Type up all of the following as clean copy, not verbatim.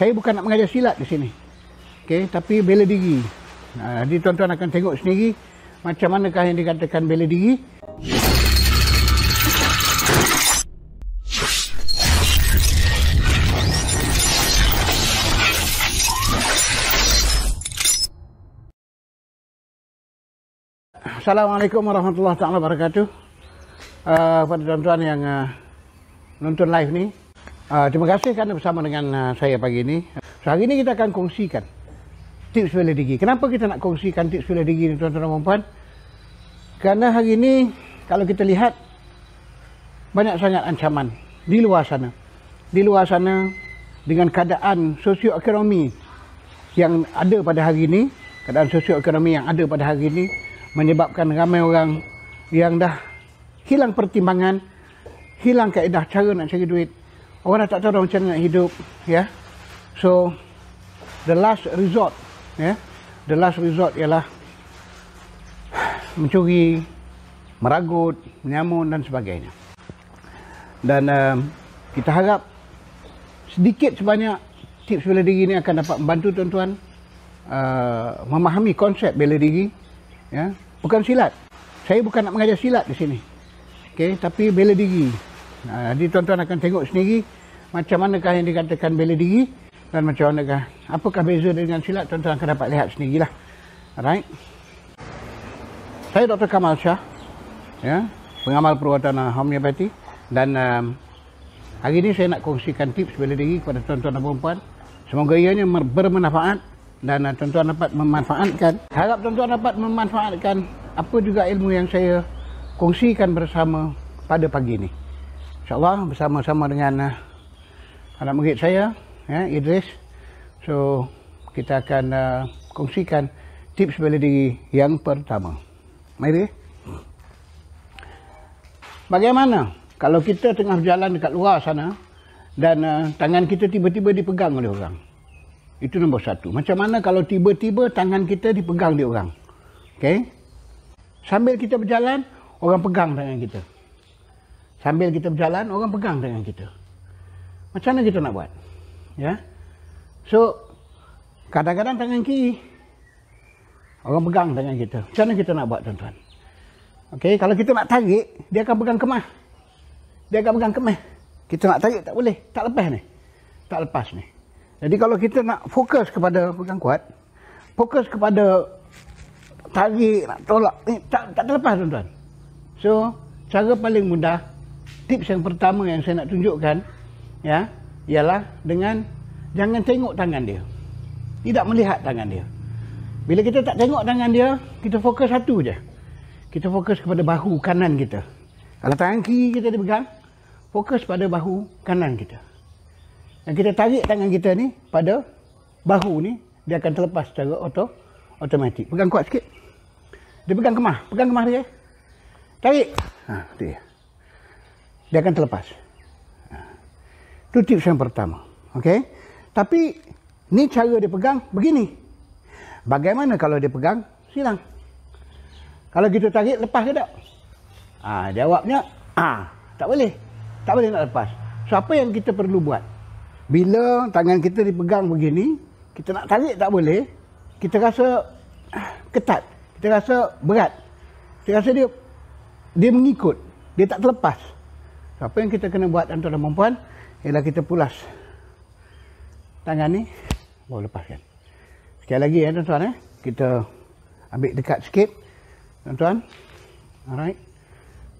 Saya bukan nak mengajar silat di sini. Okey, tapi bela diri. Jadi tuan-tuan akan tengok sendiri macam manakah yang dikatakan bela diri. Assalamualaikum warahmatullahi wabarakatuh. Pada tuan-tuan yang nonton live ni, terima kasih kerana bersama dengan saya pagi ini. So, hari ini kita akan kongsikan tips bela diri. Kenapa kita nak kongsikan tips bela diri ni tuan-tuan dan puan? Kerana hari ini kalau kita lihat banyak sangat ancaman di luar sana. Di luar sana dengan keadaan sosioekonomi yang ada pada hari ini, keadaan sosioekonomi yang ada pada hari ini menyebabkan ramai orang yang dah hilang pertimbangan, hilang kaedah cara nak cari duit. Orang dah tak tahu macam mana nak hidup, ya. So the last resort, ya, the last resort ialah mencuri, meragut, menyamun dan sebagainya. Dan kita harap sedikit sebanyak tips bela diri ini akan dapat membantu tuan-tuan memahami konsep bela diri, ya. Bukan silat. Saya bukan nak mengajar silat di sini. Okey, tapi bela diri. Jadi tuan-tuan akan tengok sendiri macam manakah yang dikatakan bela diri dan macam manakah, apakah beza dengan silat, tuan-tuan akan dapat lihat sendirilah. Alright. Saya Dr. Kamal Shah, ya, pengamal perubatan homeopati, dan hari ini saya nak kongsikan tips bela diri kepada tuan-tuan dan puan-puan. Semoga ianya bermanfaat dan tuan-tuan dapat memanfaatkan. Harap tuan-tuan dapat memanfaatkan apa juga ilmu yang saya kongsikan bersama pada pagi ini. InsyaAllah bersama-sama dengan anak murid saya, ya, Idris. So kita akan kongsikan tips bela diri yang pertama. Mari. Bagaimana kalau kita tengah berjalan dekat luar sana dan tangan kita tiba-tiba dipegang oleh orang? Itu nombor satu. Macam mana kalau tiba-tiba tangan kita dipegang di orang? Okey. Sambil kita berjalan, orang pegang tangan kita. Sambil kita berjalan, orang pegang tangan kita. Macam mana kita nak buat? Ya. So, kadang-kadang tangan kiri, orang pegang tangan kita. Macam mana kita nak buat, tuan-tuan? Okey, kalau kita nak tarik, dia akan pegang kemah. Dia akan pegang kemah. Kita nak tarik tak boleh. Tak lepas ni. Tak lepas ni. Jadi kalau kita nak fokus kepada pegang kuat, fokus kepada tarik, nak tolak, tak terlepas, tuan-tuan. So, cara paling mudah, tips yang pertama yang saya nak tunjukkan, ya, ialah dengan jangan tengok tangan dia. Tidak melihat tangan dia. Bila kita tak tengok tangan dia, kita fokus satu je. Kita fokus kepada bahu kanan kita. Kalau tangan kiri kita dipegang, fokus pada bahu kanan kita. Dan kita tarik tangan kita ni pada bahu ni, dia akan terlepas secara automatik. Pegang kuat sikit. Dia pegang kemah dia. Tarik. Dia. Dia akan terlepas. Itu tips yang pertama. Okey. Tapi ni cara dia pegang begini. Bagaimana kalau dia pegang silang? Kalau kita tarik, lepas ke tak? Jawabnya tak boleh. Tak boleh nak lepas. So apa yang kita perlu buat? Bila tangan kita dipegang begini, kita nak tarik tak boleh, kita rasa ketat, kita rasa berat, kita rasa dia mengikut, dia tak terlepas. So, apa yang kita kena buat, tuan-tuan dan puan-puan, ialah kita pulas tangan ni, baru lepaskan. Sekali lagi ya, tuan-tuan, kita ambil dekat sikit, tuan-tuan. Alright.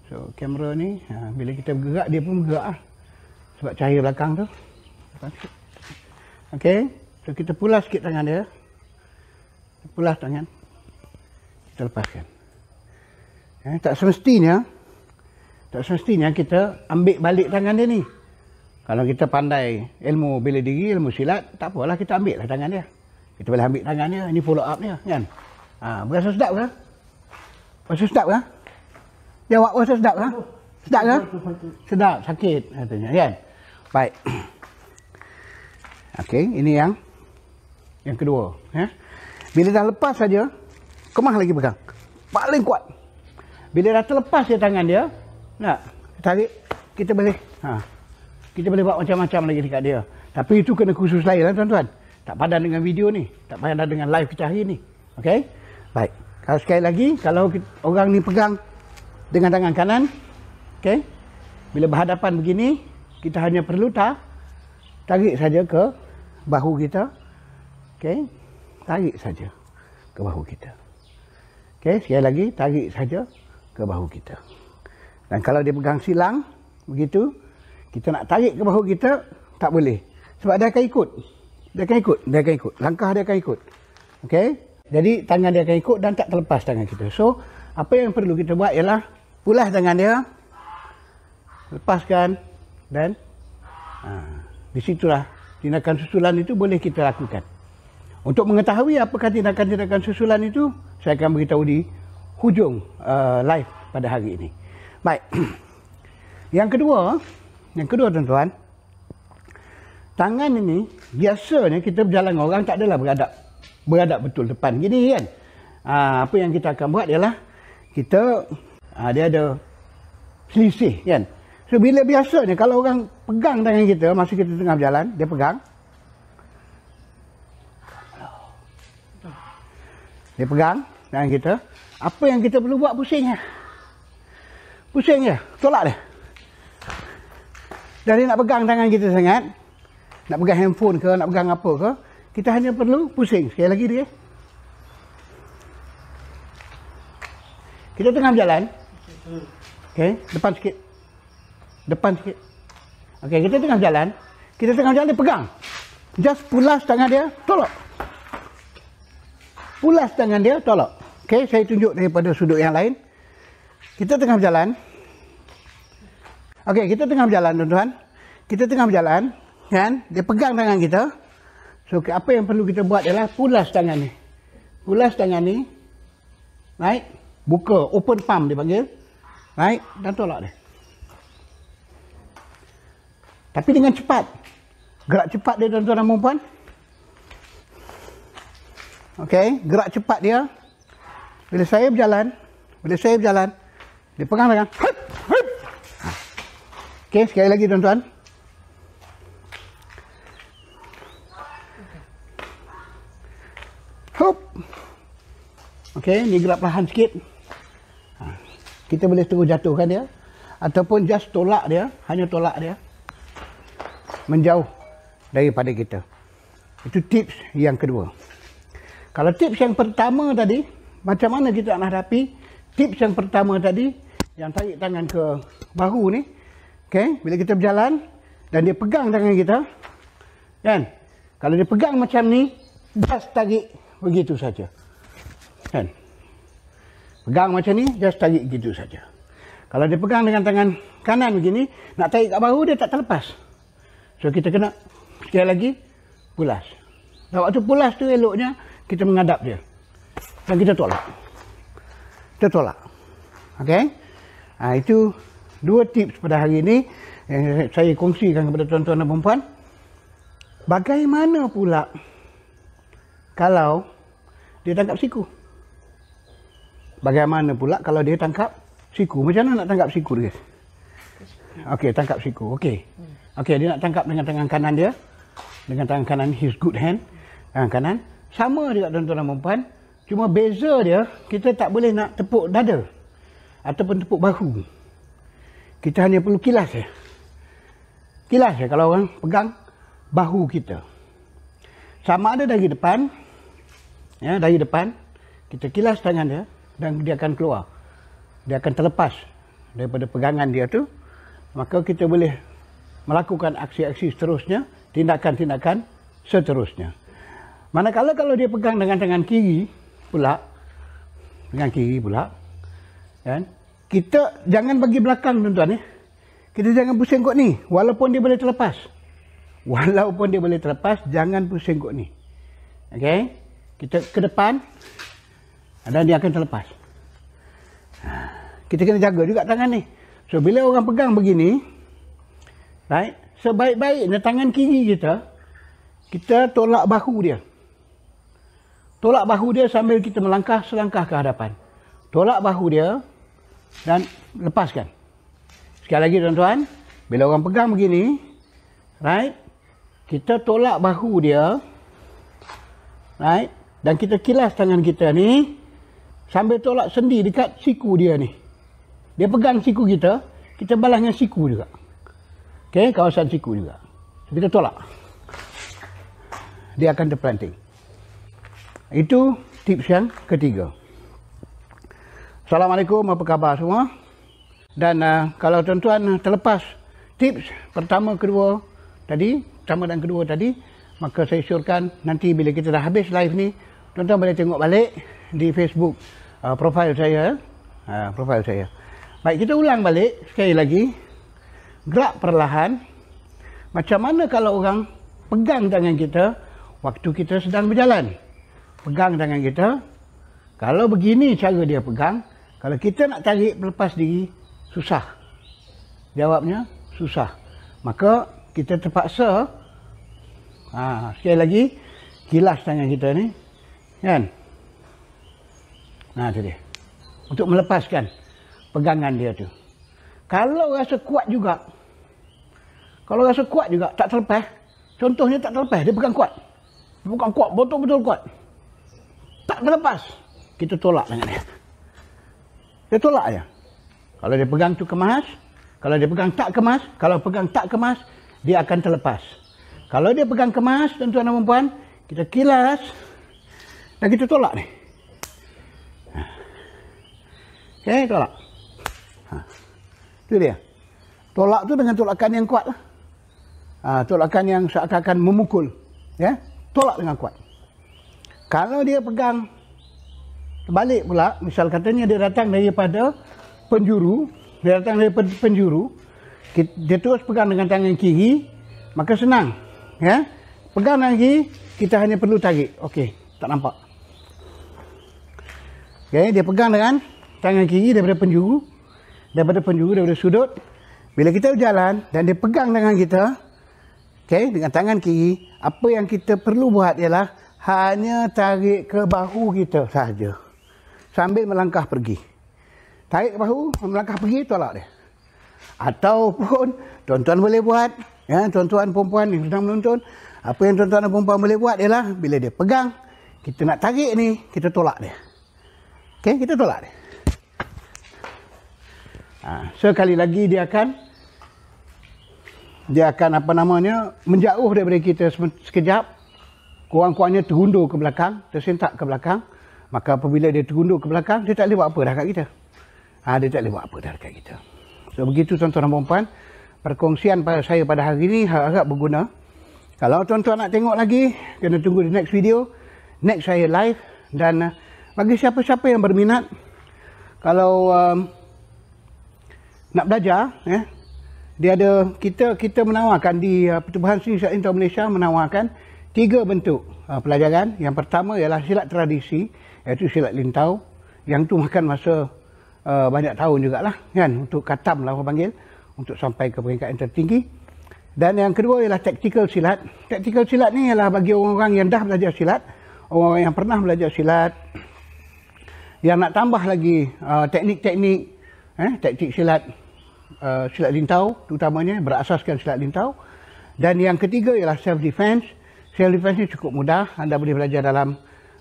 So kamera ni, bila kita bergerak, dia pun bergerak sebab cahaya belakang tu. Okey, so kita pulas sikit tangan dia. Pulas tangan. Kita lepaskan. Tak semestinya kita ambil balik tangan dia ni. Kalau kita pandai ilmu bela diri, ilmu silat, tak apalah, kita ambil lah tangan dia. Kita boleh ambil tangan dia, ini follow up dia, kan? Berasa sedap ke? Berasa sedap ke? Jawab, berasa sedap ke? Sedap ke? Sedap, sakit katanya, kan? Baik. Okey, ini yang kedua, ya. Bila dah lepas saja, kemah lagi pegang. Paling kuat. Bila dah terlepas dia tangan dia, nak tarik, kita boleh buat macam-macam lagi dekat dia. Tapi itu kena khusus lain lah tuan-tuan. Tak padan dengan video ni. Tak padan dengan live kita hari ni. Okey? Baik. Kalau sekali lagi, kalau orang ni pegang dengan tangan kanan, okey? Bila berhadapan begini, kita hanya perlu tarik saja ke bahu kita. Okey? Tarik saja ke bahu kita. Okey, sekali lagi tarik saja ke bahu kita. Dan kalau dia pegang silang begitu, kita nak tarik ke bahu kita tak boleh. Sebab dia akan ikut. Dia akan ikut. Langkah dia akan ikut. Okey? Jadi tangan dia akan ikut dan tak terlepas tangan kita. So, apa yang perlu kita buat ialah pulas tangan dia, lepaskan dan di situlah tindakan susulan itu boleh kita lakukan. Untuk mengetahui apakah tindakan-tindakan susulan itu, saya akan beritahu di hujung live pada hari ini. Baik. Yang kedua tuan-tuan, tangan ini biasanya kita berjalan dengan orang tak adalah beradab betul depan gini kan. Apa yang kita akan buat ialah kita dia ada selisih kan. So bila biasanya kalau orang pegang tangan kita masa kita tengah berjalan, dia pegang. Dia pegang tangan kita. Apa yang kita perlu buat, pusing je. Pusing je, tolak dia. Dan dia nak pegang tangan kita sangat, nak pegang handphone ke, nak pegang apa ke, kita hanya perlu pusing. Sekali lagi dia. Kita tengah berjalan. Okey, depan sikit. Depan sikit. Okey, kita tengah berjalan. Dia pegang. Just pulas tangan dia, tolak. Pulas tangan dia, tolak. Okey, saya tunjuk daripada sudut yang lain. Kita tengah berjalan. Okey, kita tengah berjalan tuan-tuan. Kita tengah berjalan, kan? Dia pegang tangan kita. So, apa yang perlu kita buat ialah pulas tangan ni. Pulas tangan ni. Right? Buka, open palm dia panggil. Right? Dan tolak dia. Tapi dengan cepat. Gerak cepat dia tuan-tuan dan puan-puan. Okey, gerak cepat dia. Bila saya berjalan, dia pegang tangan. Okey, sekali lagi tuan-tuan. Hop. Okey, ni gerak perlahan sikit. Kita boleh terus jatuhkan dia ataupun just tolak dia, hanya tolak dia menjauh daripada kita. Itu tips yang kedua. Kalau tips yang pertama tadi, macam mana kita nak hadapi? Tips yang pertama tadi, yang tarik tangan ke bahu ni, okay? Bila kita berjalan dan dia pegang tangan kita, kan? Kalau dia pegang macam ni, just tarik begitu saja, kan? Pegang macam ni, just tarik begitu saja. Kalau dia pegang dengan tangan kanan begini, nak tarik kat bahu dia tak terlepas. So kita kena sekali lagi pulas. Dan waktu pulas tu eloknya kita menghadap dia dan kita tolak. Kita tolak. Okey? Itu dua tips pada hari ini yang saya kongsikan kepada tuan-tuan dan puan-puan. Bagaimana pula kalau dia tangkap siku? Bagaimana pula kalau dia tangkap siku? Macam mana nak tangkap siku dia? Okey, tangkap siku. Okey. Okey, dia nak tangkap dengan tangan kanan dia. Dengan tangan kanan, his good hand. Tangan kanan. Sama juga tuan-tuan dan puan-puan. Cuma beza dia, kita tak boleh nak tepuk dada. Ataupun tepuk bahu. Kita hanya perlu kilas je. Kilas je kalau orang pegang bahu kita. Sama ada dari depan. Ya, dari depan. Kita kilas tangan dia. Dan dia akan keluar. Dia akan terlepas daripada pegangan dia tu. Maka kita boleh melakukan aksi-aksi seterusnya. Tindakan-tindakan seterusnya. Manakala kalau dia pegang dengan tangan kiri pula. Dengan kiri pula. Kan? Kita jangan bagi belakang tuan-tuan. Kita jangan pusing kot ni. Walaupun dia boleh terlepas. Walaupun dia boleh terlepas, jangan pusing kot ni. Okey? Kita ke depan. Dan dia akan terlepas. Kita kena jaga juga tangan ni. So, bila orang pegang begini, right, sebaik-baiknya tangan kiri kita tolak bahu dia. Tolak bahu dia sambil kita melangkah selangkah ke hadapan. Tolak bahu dia dan lepaskan. Sekali lagi tuan-tuan, bila orang pegang begini, right, kita tolak bahu dia, right? Dan kita kilas tangan kita ni sambil tolak sendi dekat siku dia ni. Dia pegang siku kita, kita balas dengan siku juga. Okey, kawasan siku juga. So, kita tolak. Dia akan terpelanting. Itu tips yang ketiga. Assalamualaikum, apa khabar semua? Dan kalau tuan-tuan terlepas tips pertama dan kedua tadi, maka saya syorkan nanti bila kita dah habis live ni, tuan-tuan boleh tengok balik di Facebook profil saya. Baik, kita ulang balik sekali lagi. Gerak perlahan. Macam mana kalau orang pegang tangan kita waktu kita sedang berjalan? Pegang tangan kita. Kalau begini cara dia pegang, kalau kita nak tarik lepas diri, susah. Jawabnya susah. Maka kita terpaksa sekali lagi kilas tangan kita ni, kan? Nah, tu dia. Untuk melepaskan pegangan dia tu. Kalau rasa kuat juga, tak terlepas. Contohnya tak terlepas, dia pegang kuat. Betul-betul kuat. Tak terlepas. Kita tolak tangan dia. Dia tolak aja. Kalau dia pegang tu kemas, kalau dia pegang tak kemas, kalau pegang tak kemas, dia akan terlepas. Kalau dia pegang kemas, tuan-tuan dan puan, kita kilas dan kita tolak ni. Okey, tolak. Itu dia. Tolak tu dengan tolakan yang kuat lah. Tolakan yang seakan-akan memukul. Ya, tolak dengan kuat. Kalau dia pegang terbalik pula, misal katanya dia datang daripada penjuru, dia terus pegang dengan tangan kiri, maka senang. Ya, pegang tangan kiri, kita hanya perlu tarik. Okey, tak nampak. Okey, dia pegang dengan tangan kiri daripada sudut. Bila kita berjalan dan dia pegang tangan kita, okey, dengan tangan kiri, apa yang kita perlu buat ialah hanya tarik ke bahu kita sahaja. Sambil melangkah pergi. Tarik ke bahu, melangkah pergi, tolak dia. Ataupun tuan-tuan boleh buat, ya, tuan-tuan perempuan yang sedang menonton, apa yang tuan-tuan dan perempuan boleh buat ialah bila dia pegang, kita nak tarik ni, kita tolak dia. Okey, kita tolak dia. Sekali lagi dia akan menjauh daripada kita sekejap, kurang-kurangnya terundur ke belakang, tersentak ke belakang. Maka apabila dia terundur ke belakang, dia tak boleh buat apa dah kat kita. Dia tak boleh buat apa dah dekat kita. So begitu tuan-tuan dan puan-puan, perkongsian saya pada hari ini harap berguna. Kalau tuan-tuan nak tengok lagi, kena tunggu di next video, next saya live. Dan bagi siapa-siapa yang berminat, kalau nak belajar, dia ada, kita menawarkan di Pertubuhan Seni Silat Lintau Malaysia menawarkan 3 bentuk pelajaran. Yang pertama ialah silat tradisi, iaitu silat lintau, yang tu makan masa banyak tahun jugalah, kan, untuk khatam lah orang panggil, untuk sampai ke peringkat yang tertinggi. Dan yang kedua ialah tactical silat. Tactical silat ni ialah bagi orang-orang yang dah belajar silat, orang-orang yang pernah belajar silat, yang nak tambah lagi teknik-teknik, taktik silat, silat lintau terutamanya, berasaskan silat lintau. Dan yang ketiga ialah self defense. Self defense ni cukup mudah, anda boleh belajar dalam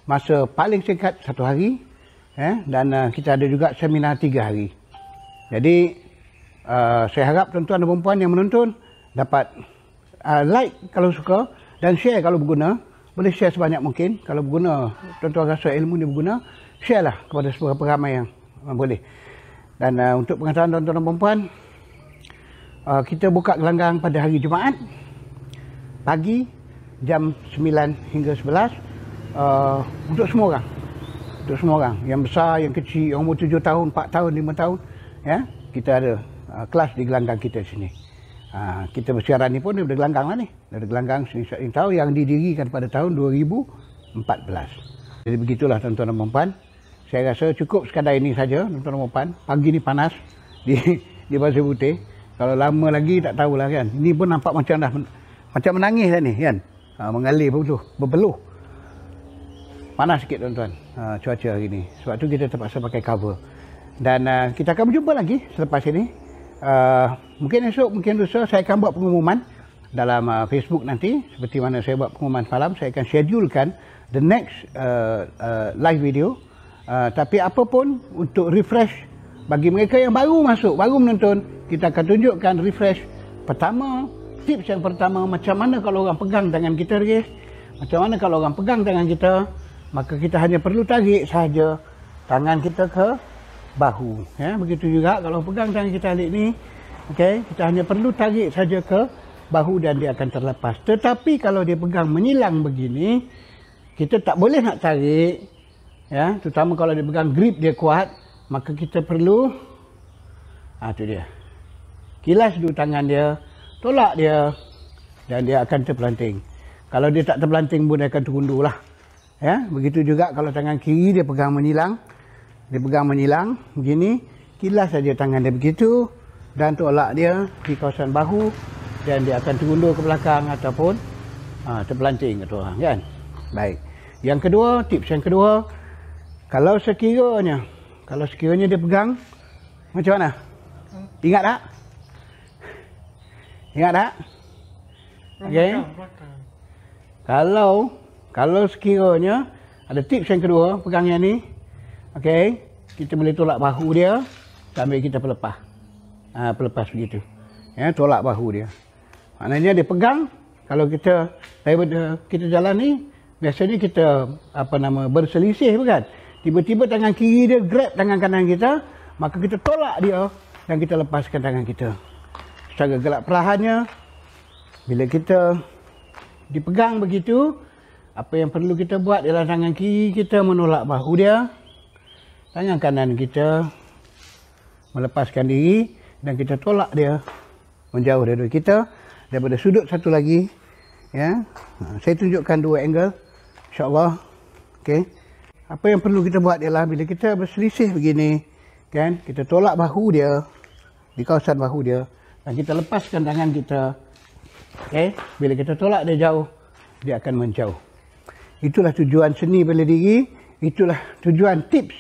masa paling singkat 1 hari, dan kita ada juga seminar 3 hari. Jadi saya harap tuan-tuan dan puan yang menonton dapat like kalau suka dan share kalau berguna. Boleh share sebanyak mungkin. Kalau berguna, tuan-tuan rasa ilmu ni berguna, share lah kepada seberapa ramai yang boleh. Dan untuk pengetahuan tuan-tuan dan puan, kita buka gelanggang pada hari Jumaat pagi jam 9 hingga 11 untuk semua orang. Untuk semua orang, yang besar, yang kecil, yang umur 7 tahun, 4 tahun, 5 tahun, ya, kita ada kelas di gelanggang kita sini. Kita bersiaran ni pun daripada gelanggang lah ni, daripada gelanggang Seni Silat Lintau yang didirikan pada tahun 2014. Jadi begitulah tuan-tuan dan puan. Saya rasa cukup sekadar ini saja tuan-tuan dan puan. Pagi ni panas di Pasir Putih. Kalau lama lagi tak tahulah, kan. Ini pun nampak macam dah macam menangis dah ni, kan. Mengalir berpeluh. Panas sikit tuan-tuan cuaca hari ni. Sebab tu kita terpaksa pakai cover. Dan kita akan berjumpa lagi selepas ini. Mungkin esok, mungkin lusa saya akan buat pengumuman dalam Facebook nanti, seperti mana saya buat pengumuman semalam, saya akan schedulekan the next live video. Tapi apa pun untuk refresh bagi mereka yang baru masuk, baru menonton, kita akan tunjukkan refresh pertama, tips yang pertama, macam mana kalau orang pegang tangan kita, guys. Macam mana kalau orang pegang tangan kita, maka kita hanya perlu tarik sahaja tangan kita ke bahu, ya. Begitu juga kalau pegang tangan kita alik ni, okey, kita hanya perlu tarik saja ke bahu dan dia akan terlepas. Tetapi kalau dia pegang menyilang begini, kita tak boleh nak tarik, ya, terutama kalau dia pegang grip dia kuat, maka kita perlu tu dia, kilas dulu tangan dia, tolak dia, dan dia akan terpelanting. Kalau dia tak terpelanting pun dia akan terundur lah, ya. Begitu juga kalau tangan kiri dia pegang menyilang, begini, kilas saja tangan dia begitu dan tolak dia di kawasan bahu, dan dia akan terundur ke belakang ataupun terpelanting kata orang, kan. Baik. Yang kedua, tips yang kedua, kalau sekiranya dia pegang, macam mana? Ingat tak? Okey. Kalau sekiranya ada tips yang kedua, pegang yang ni, okey, kita boleh tolak bahu dia sambil kita pelepas. Pelepas begitu. Ya, tolak bahu dia. Maknanya dia pegang, kalau daripada kita jalan ni, biasanya kita berselisih, bukan? Tiba-tiba tangan kiri dia grab tangan kanan kita, maka kita tolak dia dan kita lepaskan tangan kita. Secara gelak perlahannya, bila kita dipegang begitu, apa yang perlu kita buat ialah tangan kiri kita menolak bahu dia, tangan kanan kita melepaskan diri dan kita tolak dia menjauh daripada kita, daripada sudut satu lagi, ya. Saya tunjukkan dua angle, insya-Allah. Okey. Apa yang perlu kita buat ialah bila kita berselisih begini, kan, kita tolak bahu dia di kawasan bahu dia dan kita lepaskan tangan kita. Okey, bila kita tolak dia jauh, dia akan menjauh. Itulah tujuan seni bela diri, itulah tujuan tips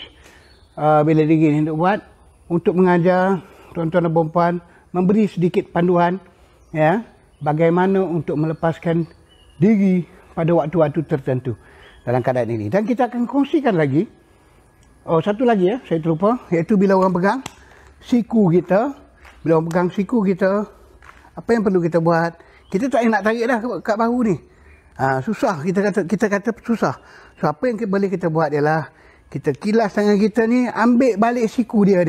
bela diri ni untuk buat, untuk mengajar tuan-tuan dan puan-puan, memberi sedikit panduan, ya, bagaimana untuk melepaskan diri pada waktu-waktu tertentu dalam keadaan ini. Dan kita akan kongsikan lagi, satu lagi, ya, saya terlupa, iaitu bila orang pegang siku kita, apa yang perlu kita buat? Kita tak nak tarik dah kat bahu ni. Susah, kita kata susah. So apa yang boleh kita buat ialah kita kilas tangan kita ni, ambil balik siku dia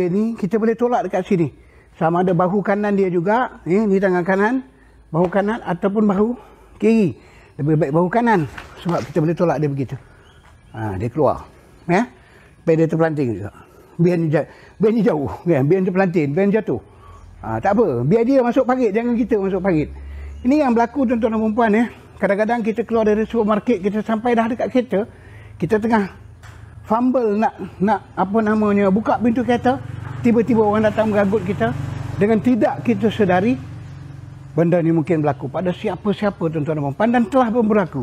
ni. Kita boleh tolak dekat sini. Sama ada bahu kanan dia juga, ni tangan kanan, bahu kanan ataupun bahu kiri. Lebih baik bahu kanan sebab kita boleh tolak dia begitu. Dia keluar, ya. Biar dia terpelanting juga. Biar ni jauh, kan? Biar dia terpelanting, biar dia jatuh. Tak apa, biar dia masuk parit, jangan kita masuk parit. Ini yang berlaku tuan-tuan dan puan-puan, ya. Kadang-kadang kita keluar dari supermarket, kita sampai dah dekat kereta, kita tengah fumble nak buka pintu kereta, tiba-tiba orang datang meragut kita dengan tidak kita sedari. Benda ni mungkin berlaku pada siapa-siapa tuan-tuan dan puan-puan, dan telah pun berlaku.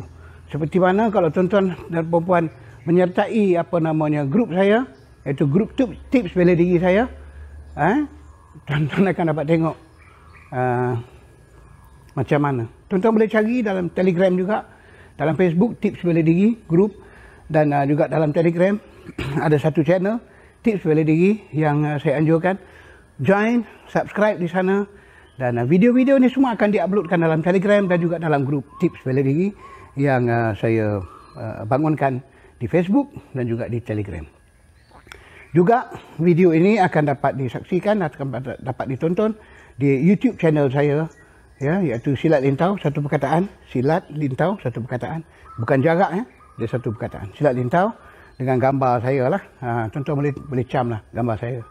Seperti mana kalau tuan-tuan dan puan-puan menyertai grup saya, iaitu grup tips bela diri saya, tuan-tuan akan dapat tengok macam mana. Tuan-tuan boleh cari dalam Telegram juga, dalam Facebook tips bela diri grup, dan juga dalam Telegram ada satu channel tips bela diri yang saya anjurkan. Join, subscribe di sana, dan video-video ni semua akan diuploadkan dalam Telegram dan juga dalam grup tips bela diri yang saya bangunkan di Facebook dan juga di Telegram. Juga video ini akan dapat disaksikan, akan dapat ditonton di YouTube channel saya, ya, iaitu Silat Lintau Satu Perkataan. Silat Lintau Satu Perkataan, bukan jarak, ya, dia satu perkataan. Silat Lintau dengan gambar saya lah. Tuan-tuan boleh cam lah gambar saya.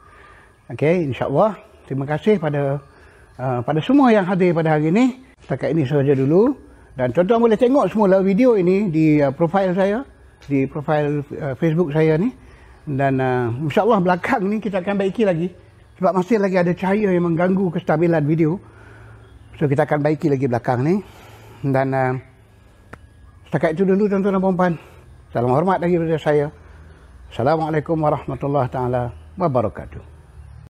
Okey, insya-Allah. Terima kasih pada semua yang hadir pada hari ini. Setakat ini sahaja dulu, dan tuan-tuan boleh tengok semula video ini di profil saya, di profil Facebook saya ni. Dan insya-Allah belakang ni kita akan baiki lagi, sebab masih lagi ada cahaya yang mengganggu kestabilan video. So kita akan baiki lagi belakang ni. Dan setakat itu dulu tuan-tuan dan puan-puan. Salam hormat daripada saya. Assalamualaikum warahmatullahi taala wabarakatuh.